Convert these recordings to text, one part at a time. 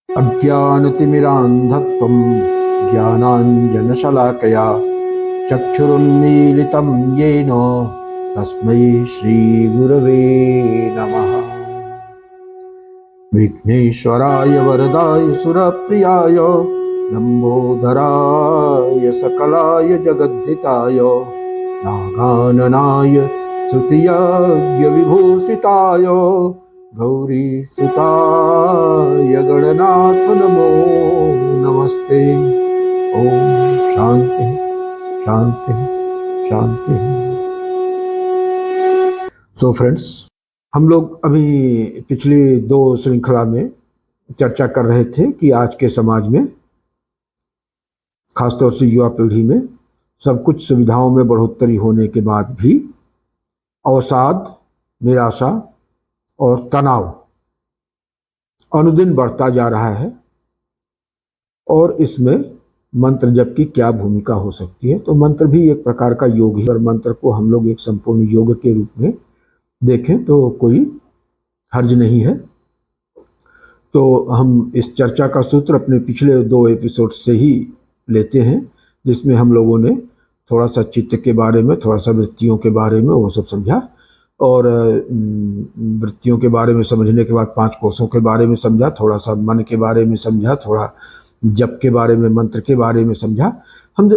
अज्ञानतिमिरान्धत्वं ज्ञानाञ्जनशलाकया चक्षुरुन्मीलितं येन तस्मै श्रीगुरवे नमः। विघ्नेश्वराय वरदाय सुरप्रियाय लंबोदराय सकलाय जगद्धिताय नागाननाय श्रुतियज्ञ विभूषिताय गौरीसुताय गणनाथ नमो नमस्ते। ओम शांति शांति शांति। सो फ्रेंड्स, हम लोग अभी पिछली दो श्रृंखला में चर्चा कर रहे थे कि आज के समाज में, खासतौर से युवा पीढ़ी में, सब कुछ सुविधाओं में बढ़ोतरी होने के बाद भी अवसाद, निराशा और तनाव अनुदिन बढ़ता जा रहा है और इसमें मंत्र जप की क्या भूमिका हो सकती है। तो मंत्र भी एक प्रकार का योग है और मंत्र को हम लोग एक संपूर्ण योग के रूप में देखें तो कोई हर्ज नहीं है। तो हम इस चर्चा का सूत्र अपने पिछले दो एपिसोड से ही लेते हैं, जिसमें हम लोगों ने थोड़ा सा चित्त के बारे में, थोड़ा सा वृत्तियों के बारे में वो सब समझा और वृत्तियों के बारे में समझने के बाद 5 कोशों के बारे में समझा, थोड़ा सा मन के बारे में समझा, थोड़ा जप के बारे में, मंत्र के बारे में समझा। हम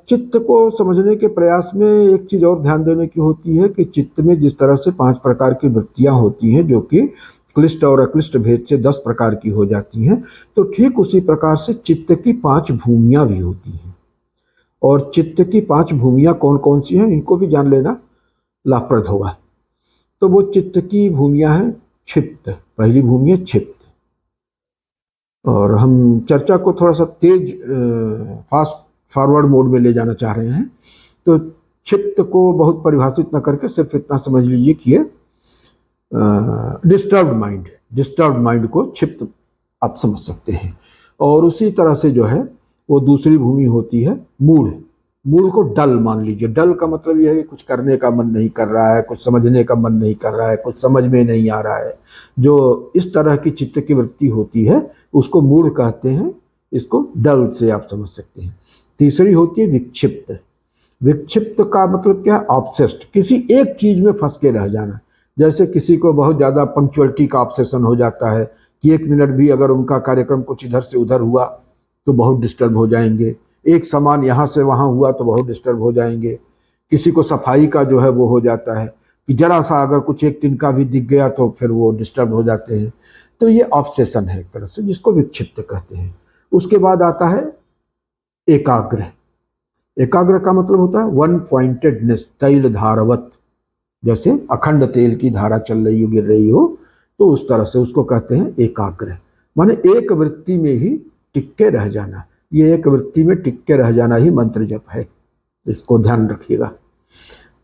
चित्त को समझने के प्रयास में एक चीज़ और ध्यान देने की होती है कि चित्त में जिस तरह से 5 प्रकार की वृत्तियां होती हैं, जो कि क्लिष्ट और अक्लिष्ट भेद से 10 प्रकार की हो जाती हैं, तो ठीक उसी प्रकार से चित्त की 5 भूमियां भी होती हैं। और चित्त की 5 भूमियां कौन कौन सी हैं, इनको भी जान लेना लाभप्रद होगा। तो वो चित्त की भूमियां हैं क्षिप्त। पहली भूमि है क्षिप्त, और हम चर्चा को थोड़ा सा तेज फास्ट फॉरवर्ड मोड में ले जाना चाह रहे हैं। तो क्षिप्त को बहुत परिभाषित न करके सिर्फ इतना समझ लीजिए कि ये डिस्टर्ब्ड माइंड को क्षिप्त आप समझ सकते हैं। और उसी तरह से जो है वो दूसरी भूमि होती है मूढ़। मूढ़ को डल मान लीजिए। डल का मतलब यह है कि कुछ करने का मन नहीं कर रहा है, कुछ समझने का मन नहीं कर रहा है, कुछ समझ में नहीं आ रहा है। जो इस तरह की चित्त की वृत्ति होती है उसको मूढ़ कहते हैं। इसको डल से आप समझ सकते हैं। तीसरी होती है विक्षिप्त। विक्षिप्त का मतलब क्या है? ऑब्सेस्ड, किसी एक चीज में फंस के रह जाना। जैसे किसी को बहुत ज़्यादा पंक्चुअलिटी का ऑब्सेशन हो जाता है कि 1 मिनट भी अगर उनका कार्यक्रम कुछ इधर से उधर हुआ तो बहुत डिस्टर्ब हो जाएंगे। एक सामान यहाँ से वहाँ हुआ तो बहुत डिस्टर्ब हो जाएंगे। किसी को सफाई का जो है वो हो जाता है कि जरा सा अगर कुछ एक तिनका भी दिख गया तो फिर वो डिस्टर्ब हो जाते हैं। तो ये ऑब्सेशन है एक तरह से, जिसको विक्षिप्त कहते हैं। उसके बाद आता है एकाग्र। एकाग्र का मतलब होता है वन पॉइंटेडनेस, तैल धारवत। जैसे अखंड तेल की धारा चल रही हो, गिर रही हो, तो उस तरह से उसको कहते हैं एकाग्र। माने एक वृत्ति में ही टिक के रह जाना। ये एक वृत्ति में टिक के रह जाना ही मंत्र जप है, इसको ध्यान रखिएगा।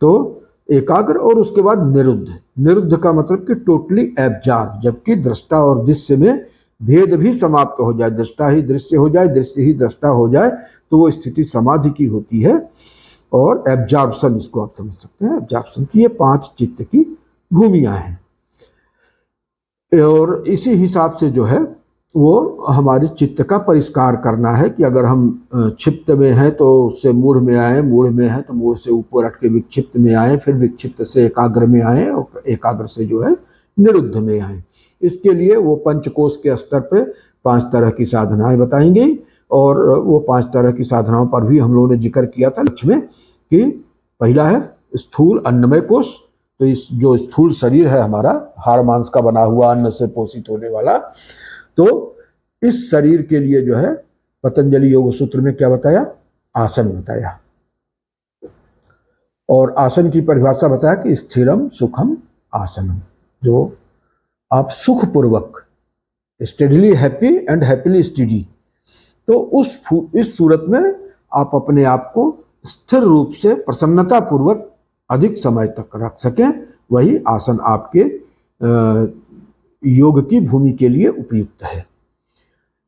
तो एकाग्र। और उसके बाद निरुद्ध। निरुद्ध का मतलब कि टोटली एब्जॉर्ब, जबकि दृष्टा और दृश्य में भेद भी समाप्त हो जाए, दृष्टा ही दृश्य हो जाए, दृश्य ही दृष्टा हो जाए, तो वो स्थिति समाधि की होती है। और एब्जॉर्प्शन, इसको आप समझ सकते हैं, एब्जॉर्प्शन की। ये 5 चित्त की भूमियां हैं। और इसी हिसाब से जो है वो हमारे चित्त का परिष्कार करना है कि अगर हम क्षिप्त में हैं तो उससे मूढ़ में आए, मूढ़ में है तो मूढ़ से ऊपर हट के विक्षिप्त में आए, फिर विक्षिप्त से एकाग्र में आए और एकाग्र से जो है निरुद्ध में आए। इसके लिए वो पंचकोश के स्तर पे 5 तरह की साधनाएं बताएंगे। और वो 5 तरह की साधनाओं पर भी हम लोगों ने जिक्र किया था लक्ष्य में कि पहला है स्थूल अन्नमय कोश। तो इस जो स्थूल शरीर है हमारा, हाड़ मांस का बना हुआ, अन्न से पोषित होने वाला, तो इस शरीर के लिए जो है पतंजलि योग सूत्र में क्या बताया? आसन बताया। और आसन की परिभाषा बताया कि स्थिरम सुखम आसनम, जो आप सुखपूर्वक, steadily happy and happily steady, तो इस सूरत में आप अपने आप को स्थिर रूप से प्रसन्नता पूर्वक अधिक समय तक रख सकें, वही आसन आपके योग की भूमि के लिए उपयुक्त है।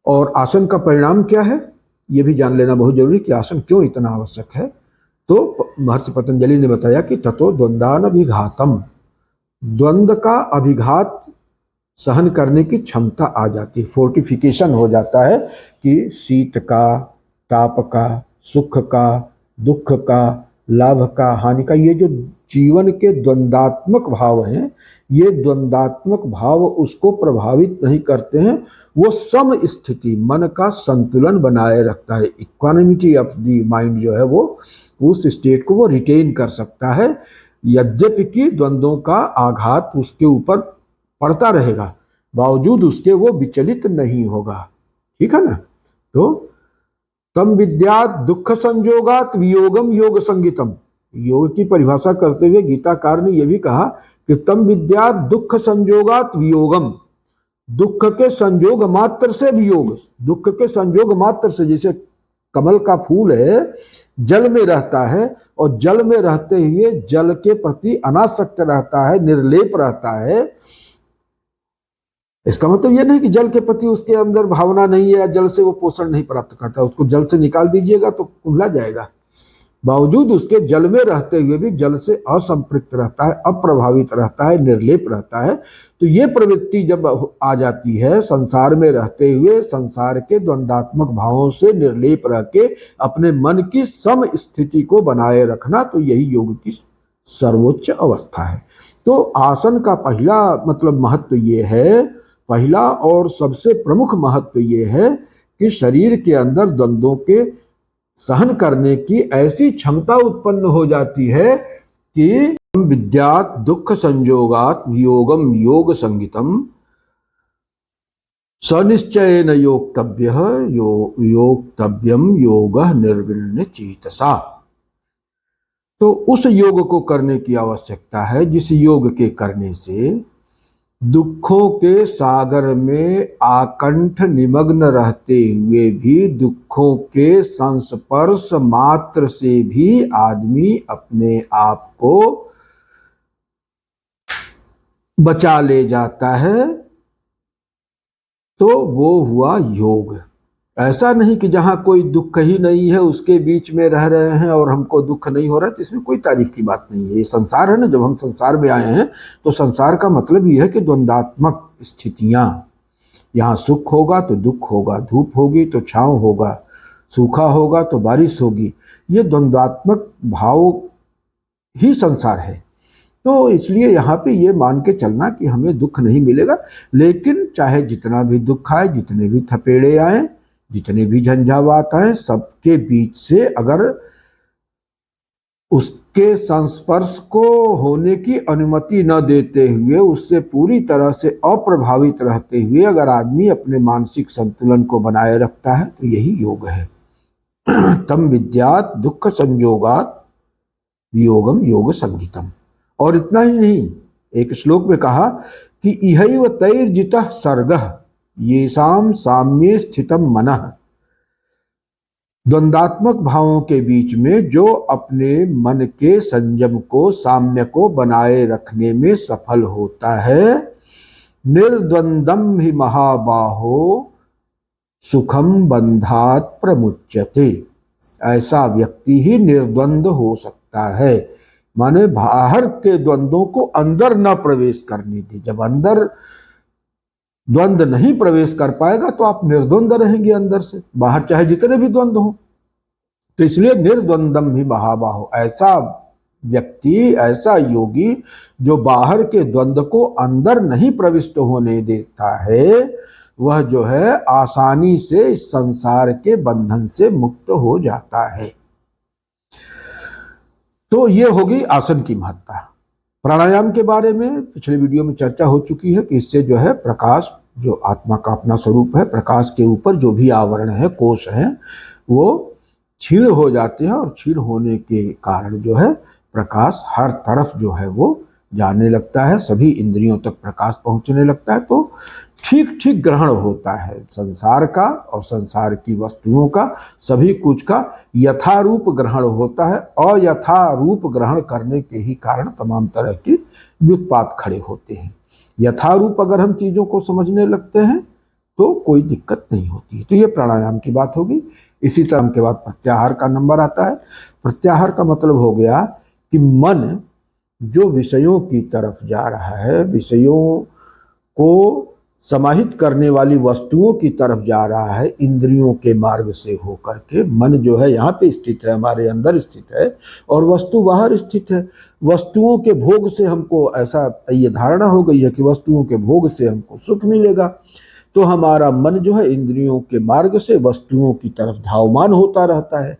और आसन का परिणाम क्या है ये भी जान लेना बहुत जरूरी कि आसन क्यों इतना आवश्यक है। तो महर्षि पतंजलि ने बताया कि ततो द्वंद्वान अभिघातम, द्वंद्व का अभिघात सहन करने की क्षमता आ जाती है, फोर्टिफिकेशन हो जाता है कि शीत का, ताप का, सुख का, दुख का, लाभ का, हानि का, ये जो जीवन के द्वंद्वात्मक भाव हैं, ये द्वंद्वात्मक भाव उसको प्रभावित नहीं करते हैं। वो सम स्थिति, मन का संतुलन बनाए रखता है। इक्वानिमिटी ऑफ द माइंड जो है वो उस स्टेट को वो रिटेन कर सकता है, यद्यपि कि द्वंद्वों का आघात उसके ऊपर पड़ता रहेगा, बावजूद उसके वो विचलित नहीं होगा। ठीक है ना। तो तम विद्यात दुख संजोगात वियोगम योग संगीतम। योग की परिभाषा करते हुए गीताकार ने यह भी कहा कि तम विद्यात दुख संजोगात वियोगम, दुख के संजोग मात्र से वियोग, दुख के संजोग मात्र से, जैसे कमल का फूल है, जल में रहता है और जल में रहते हुए जल के प्रति अनासक्त रहता है, निर्लेप रहता है। इसका मतलब यह नहीं कि जल के प्रति उसके अंदर भावना नहीं है या जल से वो पोषण नहीं प्राप्त करता, उसको जल से निकाल दीजिएगा तो कुम्हला जाएगा। बावजूद उसके जल में रहते हुए भी जल से असंपृक्त रहता है, अप्रभावित रहता है, निर्लेप रहता है। तो ये प्रवृत्ति जब आ जाती है, संसार में रहते हुए संसार के द्वंद्वात्मक भावों से निर्लेप रह के अपने मन की सम स्थिति को बनाए रखना, तो यही योग की सर्वोच्च अवस्था है। तो आसन का पहला मतलब महत्व ये है, पहला और सबसे प्रमुख महत्व ये है कि शरीर के अंदर द्वंद्वों के सहन करने की ऐसी क्षमता उत्पन्न हो जाती है कि विद्यात दुख संजोगात वियोगम योग संगीतम सनिश्चयेन योक्तव्य योक्तव्यम योग निर्विण्य चेतसा। तो उस योग को करने की आवश्यकता है जिस योग के करने से दुखों के सागर में आकंठ निमग्न रहते हुए भी, दुखों के संस्पर्श मात्र से भी आदमी अपने आप को बचा ले जाता है, तो वो हुआ योग। ऐसा नहीं कि जहां कोई दुख ही नहीं है उसके बीच में रह रहे हैं और हमको दुख नहीं हो रहा है, तो इसमें कोई तारीफ की बात नहीं है। ये संसार है ना, जब हम संसार में आए हैं तो संसार का मतलब ये है कि द्वंद्वात्मक स्थितियां, यहाँ सुख होगा तो दुख होगा, धूप होगी तो छांव होगा, सूखा होगा तो बारिश होगी, ये द्वंद्वात्मक भाव ही संसार है। तो इसलिए यहाँ पे ये मान के चलना कि हमें दुख नहीं मिलेगा, लेकिन चाहे जितना भी दुख आए, जितने भी थपेड़े आए, जितने भी झंझावात आए, सबके बीच से अगर उसके संस्पर्श को होने की अनुमति न देते हुए, उससे पूरी तरह से अप्रभावित रहते हुए अगर आदमी अपने मानसिक संतुलन को बनाए रखता है, तो यही योग है। तम विद्यात दुख संयोगात वियोगम योग संगीतम। और इतना ही नहीं, एक श्लोक में कहा कि इहैव तैर्जितः सर्गः येषां साम्ये स्थितम मनः। द्वंद्वात्मक भावों के बीच में जो अपने मन के संयम को, साम्य को बनाए रखने में सफल होता है, निर्द्वंदम ही महाबाहो सुखम बंधात प्रमुच्यते। ऐसा व्यक्ति ही निर्द्वंद हो सकता है, माने बाहर के द्वंद्वों को अंदर न प्रवेश करने दे। जब अंदर द्वंद्व नहीं प्रवेश कर पाएगा तो आप निर्द्वंद रहेंगे अंदर से, बाहर चाहे जितने भी द्वंद्व हो। तो इसलिए निर्द्वंदम ही महाबाहो, ऐसा व्यक्ति, ऐसा योगी जो बाहर के द्वंद्व को अंदर नहीं प्रविष्ट होने देता है, वह जो है आसानी से इस संसार के बंधन से मुक्त हो जाता है। तो ये होगी आसन की महत्ता। प्राणायाम के बारे में पिछले वीडियो में चर्चा हो चुकी है कि इससे जो है प्रकाश, जो आत्मा का अपना स्वरूप है, प्रकाश के ऊपर जो भी आवरण है, कोष है, वो क्षीण हो जाते हैं और क्षीण होने के कारण जो है प्रकाश हर तरफ जो है वो जाने लगता है, सभी इंद्रियों तक प्रकाश पहुंचने लगता है। तो ठीक ठीक ग्रहण होता है संसार का और संसार की वस्तुओं का, सभी कुछ का यथारूप ग्रहण होता है। अयथारूप ग्रहण करने के ही कारण तमाम तरह के व्युत्पात खड़े होते हैं। यथारूप अगर हम चीज़ों को समझने लगते हैं तो कोई दिक्कत नहीं होती। तो ये प्राणायाम की बात होगी। इसी तरह के बाद प्रत्याहार का नंबर आता है। प्रत्याहार का मतलब हो गया कि मन जो विषयों की तरफ जा रहा है, विषयों को समाहित करने वाली वस्तुओं की तरफ जा रहा है इंद्रियों के मार्ग से होकर के। मन जो है यहाँ पे स्थित है, हमारे अंदर स्थित है, और वस्तु बाहर स्थित है। वस्तुओं के भोग से हमको ऐसा ये धारणा हो गई है कि वस्तुओं के भोग से हमको सुख मिलेगा, तो हमारा मन जो है इंद्रियों के मार्ग से वस्तुओं की तरफ धावमान होता रहता है।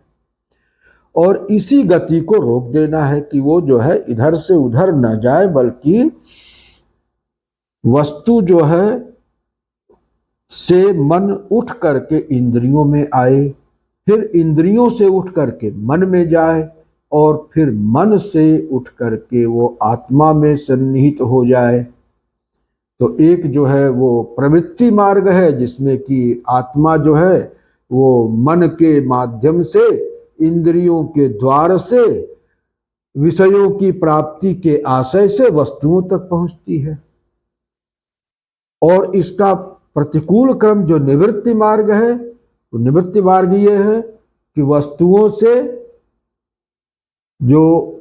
और इसी गति को रोक देना है कि वो जो है इधर से उधर न जाए, बल्कि वस्तु जो है से मन उठ करके इंद्रियों में आए, फिर इंद्रियों से उठ करके मन में जाए, और फिर मन से उठ करके वो आत्मा में सन्निहित हो जाए। तो एक जो है वो प्रवृत्ति मार्ग है, जिसमें कि आत्मा जो है वो मन के माध्यम से, इंद्रियों के द्वार से, विषयों की प्राप्ति के आशय से वस्तुओं तक पहुंचती है। और इसका प्रतिकूल क्रम जो निवृत्ति मार्ग है, वो निवृत्ति मार्ग ये है कि वस्तुओं से जो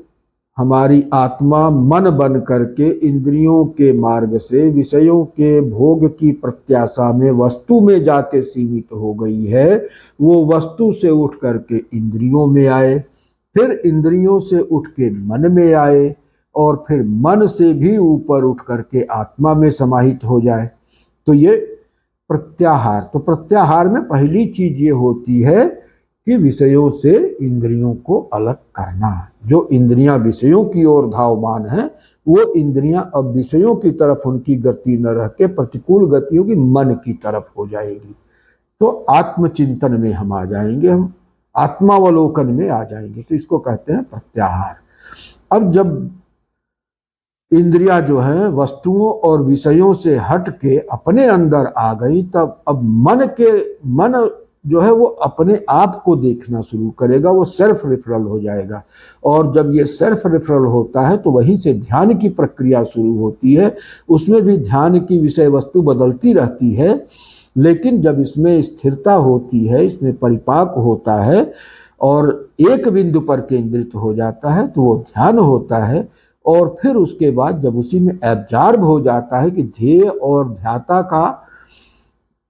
हमारी आत्मा मन बन करके इंद्रियों के मार्ग से विषयों के भोग की प्रत्याशा में वस्तु में जाके सीमित हो गई है, वो वस्तु से उठ करके इंद्रियों में आए, फिर इंद्रियों से उठ के मन में आए, और फिर मन से भी ऊपर उठ करके आत्मा में समाहित हो जाए। तो ये प्रत्याहार। तो प्रत्याहार में पहली चीज ये होती है कि विषयों से इंद्रियों को अलग करना। जो इंद्रियां विषयों की ओर धावमान है, वो इंद्रियां अब विषयों की तरफ उनकी गति न रह के प्रतिकूल गतियों की मन की तरफ हो जाएगी। तो आत्मचिंतन में हम आ जाएंगे, हम आत्मावलोकन में आ जाएंगे। तो इसको कहते हैं प्रत्याहार। अब जब इंद्रियां जो है वस्तुओं और विषयों से हट के अपने अंदर आ गई, तब अब मन जो है वो अपने आप को देखना शुरू करेगा, वो सेल्फ रेफरल हो जाएगा। और जब ये सेल्फ रेफरल होता है तो वहीं से ध्यान की प्रक्रिया शुरू होती है। उसमें भी ध्यान की विषय वस्तु बदलती रहती है, लेकिन जब इसमें स्थिरता होती है, इसमें परिपाक होता है और एक बिंदु पर केंद्रित हो जाता है, तो वो ध्यान होता है। और फिर उसके बाद जब उसी में एब्जॉर्ब हो जाता है कि ध्येय और ध्याता का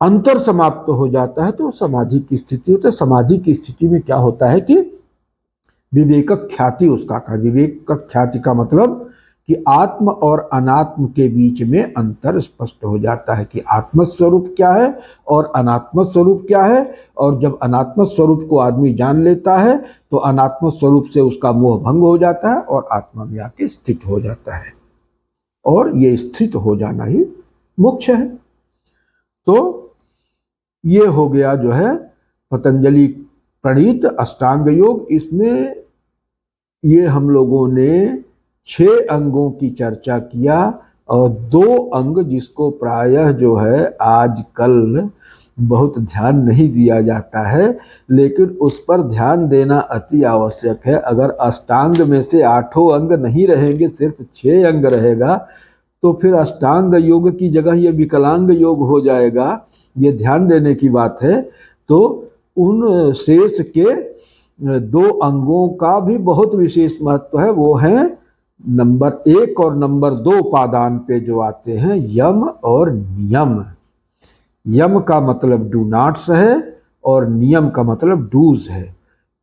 अंतर समाप्त हो जाता है, तो समाधि की स्थिति होती है। समाधि की स्थिति में क्या होता है कि विवेक ख्याति उसका का। विवेक ख्याति का मतलब कि आत्म और अनात्म के बीच में अंतर स्पष्ट हो जाता है कि आत्म स्वरूप क्या है और अनात्म स्वरूप क्या है। और जब अनात्म स्वरूप को आदमी जान लेता है तो अनात्म स्वरूप से उसका मोह भंग हो जाता है और आत्मा में आके स्थित हो जाता है। और ये स्थित हो जाना ही मोक्ष है। तो ये हो गया जो है पतंजलि प्रणीत अष्टांग योग। इसमें ये हम लोगों ने 6 अंगों की चर्चा किया, और 2 अंग जिसको प्रायः जो है आजकल बहुत ध्यान नहीं दिया जाता है, लेकिन उस पर ध्यान देना अति आवश्यक है। अगर अष्टांग में से 8 अंग नहीं रहेंगे, सिर्फ 6 अंग रहेगा, तो फिर अष्टांग योग की जगह ये विकलांग योग हो जाएगा। ये ध्यान देने की बात है। तो उन शेष के 2 अंगों का भी बहुत विशेष महत्व है। वो हैं नंबर 1 और नंबर 2 पादान पे जो आते हैं, यम और नियम। यम का मतलब डू नॉट्स है और नियम का मतलब डूज है।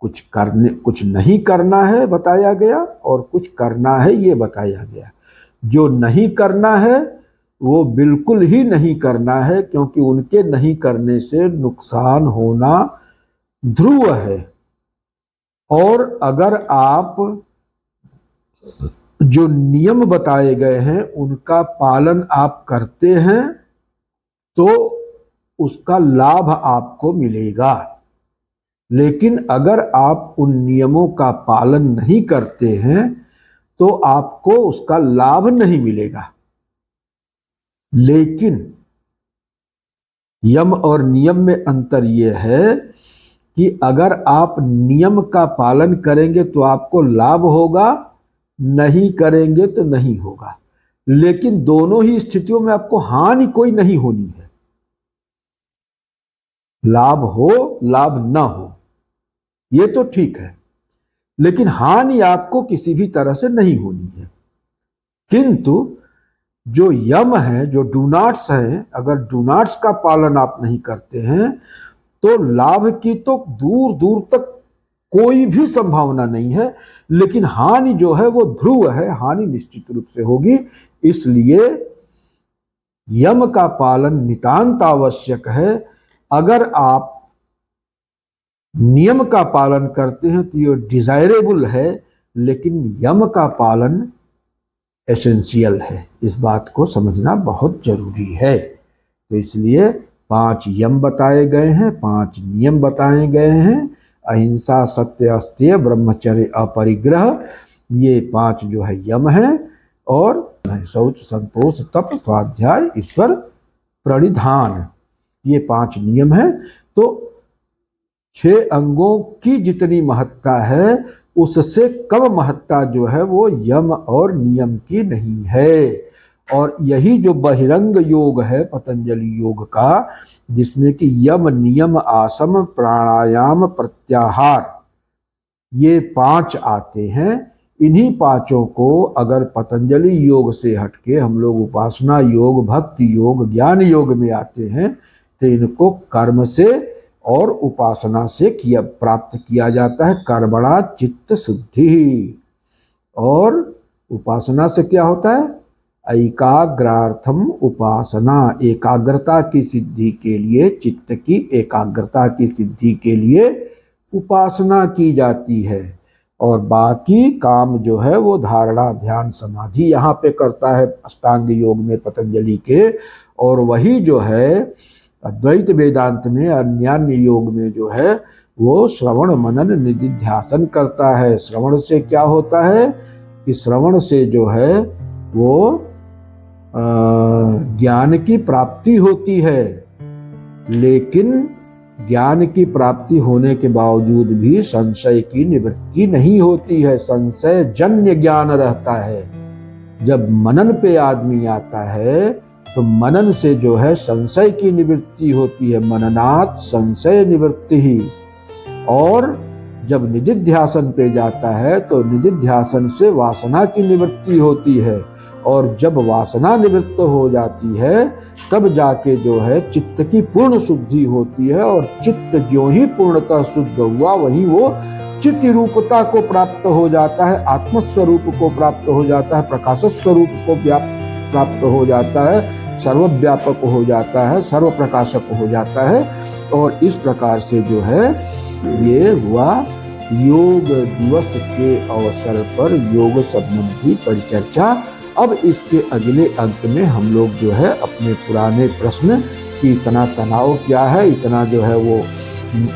कुछ नहीं करना है बताया गया, और कुछ करना है ये बताया गया। जो नहीं करना है वो बिल्कुल ही नहीं करना है, क्योंकि उनके नहीं करने से नुकसान होना ध्रुव है। और अगर आप जो नियम बताए गए हैं उनका पालन आप करते हैं तो उसका लाभ आपको मिलेगा। लेकिन अगर आप उन नियमों का पालन नहीं करते हैं तो आपको उसका लाभ नहीं मिलेगा। लेकिन यम और नियम में अंतर यह है कि अगर आप नियम का पालन करेंगे तो आपको लाभ होगा, नहीं करेंगे तो नहीं होगा। लेकिन दोनों ही स्थितियों में आपको हानि कोई नहीं होनी है। लाभ हो लाभ ना हो ये तो ठीक है, लेकिन हानि आपको किसी भी तरह से नहीं होनी है। किंतु जो यम है, जो डू नॉट्स हैं, अगर डू नॉट्स का पालन आप नहीं करते हैं तो लाभ की तो दूर दूर तक कोई भी संभावना नहीं है, लेकिन हानि जो है वो ध्रुव है, हानि निश्चित रूप से होगी। इसलिए यम का पालन नितांत आवश्यक है। अगर आप नियम का पालन करते हैं तो ये डिजायरेबल है, लेकिन यम का पालन एसेंशियल है। इस बात को समझना बहुत जरूरी है। तो इसलिए 5 यम बताए गए हैं, 5 नियम बताए गए हैं। अहिंसा, सत्य, अस्तेय, ब्रह्मचर्य, अपरिग्रह, ये 5 जो है यम है। और शौच, संतोष, तप, स्वाध्याय, ईश्वर प्रणिधान, ये 5 नियम है। तो 6 अंगों की जितनी महत्ता है उससे कम महत्ता जो है वो यम और नियम की नहीं है। और यही जो बहिरंग योग है पतंजलि योग का, जिसमें कि यम, नियम, आसम, प्राणायाम, प्रत्याहार, ये 5 आते हैं। इन्हीं 5 को अगर पतंजलि योग से हटके हम लोग उपासना योग, भक्ति योग, ज्ञान योग में आते हैं तो इनको कर्म से और उपासना से प्राप्त किया जाता है। कर्मणा चित्त शुद्धि। और उपासना से क्या होता है? एकाग्रार्थम उपासना, एकाग्रता की सिद्धि के लिए, चित्त की एकाग्रता की सिद्धि के लिए उपासना की जाती है। और बाकी काम जो है वो धारणा, ध्यान, समाधि यहाँ पे करता है अष्टांग योग में पतंजलि के। और वही जो है अद्वैत वेदांत में, अन्यान्य योग में जो है वो श्रवण, मनन, निधिध्यासन करता है। श्रवण से क्या होता है कि श्रवण से जो है वो ज्ञान की प्राप्ति होती है, लेकिन ज्ञान की प्राप्ति होने के बावजूद भी संशय की निवृत्ति नहीं होती है। संशय जन्य ज्ञान रहता है। जब मनन पे आदमी आता है तो मनन से जो है संशय की निवृत्ति होती है। मननात् संशय निवृत्ति ही। और जब निधिध्यासन पे जाता है तो निधिध्यासन से वासना की निवृत्ति होती है। और जब वासना निवृत्त हो जाती है तब जाके जो है चित्त की पूर्ण शुद्धि होती है। और चित्त जो ही पूर्णतः शुद्ध हुआ वहीं वो चित्त रूपता को प्राप्त हो जाता है, आत्मस्वरूप को प्राप्त हो जाता है, प्रकाश स्वरूप को प्राप्त हो जाता है, सर्वव्यापक हो जाता है, सर्व प्रकाशक हो जाता है। और इस प्रकार से जो है ये हुआ योग दिवस के अवसर पर योग संबंधी परिचर्चा। अब इसके अगले अंक में हम लोग जो है अपने पुराने प्रश्न कि इतना तनाव क्या है, इतना जो है वो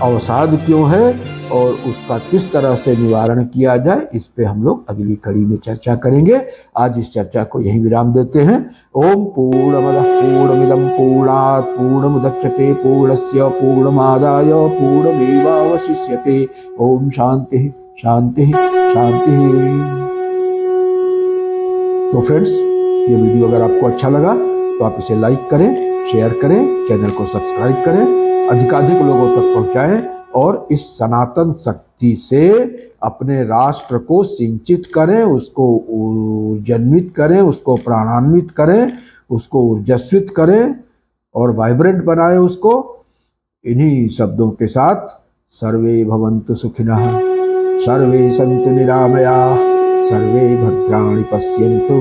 अवसाद क्यों है और उसका किस तरह से निवारण किया जाए, इस पे हम लोग अगली कड़ी में चर्चा करेंगे। आज इस चर्चा को यहीं विराम देते हैं। ओम पूर्णमदः पूर्णमिदं पूर्णात् पूर्णमुदच्यते पूर्णस्य पूर्णमादाय पूर्णमेवावशिष्यते। ओम शांति शांति शांति। तो फ्रेंड्स, ये वीडियो अगर आपको अच्छा लगा तो आप इसे लाइक करें, शेयर करें, चैनल को सब्सक्राइब करें, अधिकाधिक लोगों तक पहुंचाएं और इस सनातन शक्ति से अपने राष्ट्र को सिंचित करें, उसको ऊर्जान्वित करें, उसको प्राणान्वित करें, उसको ऊर्जस्वित करें और वाइब्रेंट बनाएं उसको। इन्हीं शब्दों के साथ सर्वे भवन्तु सुखिनः, सर्वे सन्तु निरामयाः, सर्वे भद्राणि पश्यन्तु,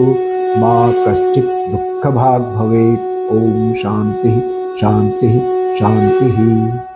मा कश्चित् दुःखभाग् भवेत्। ओम शांति शांति शांति।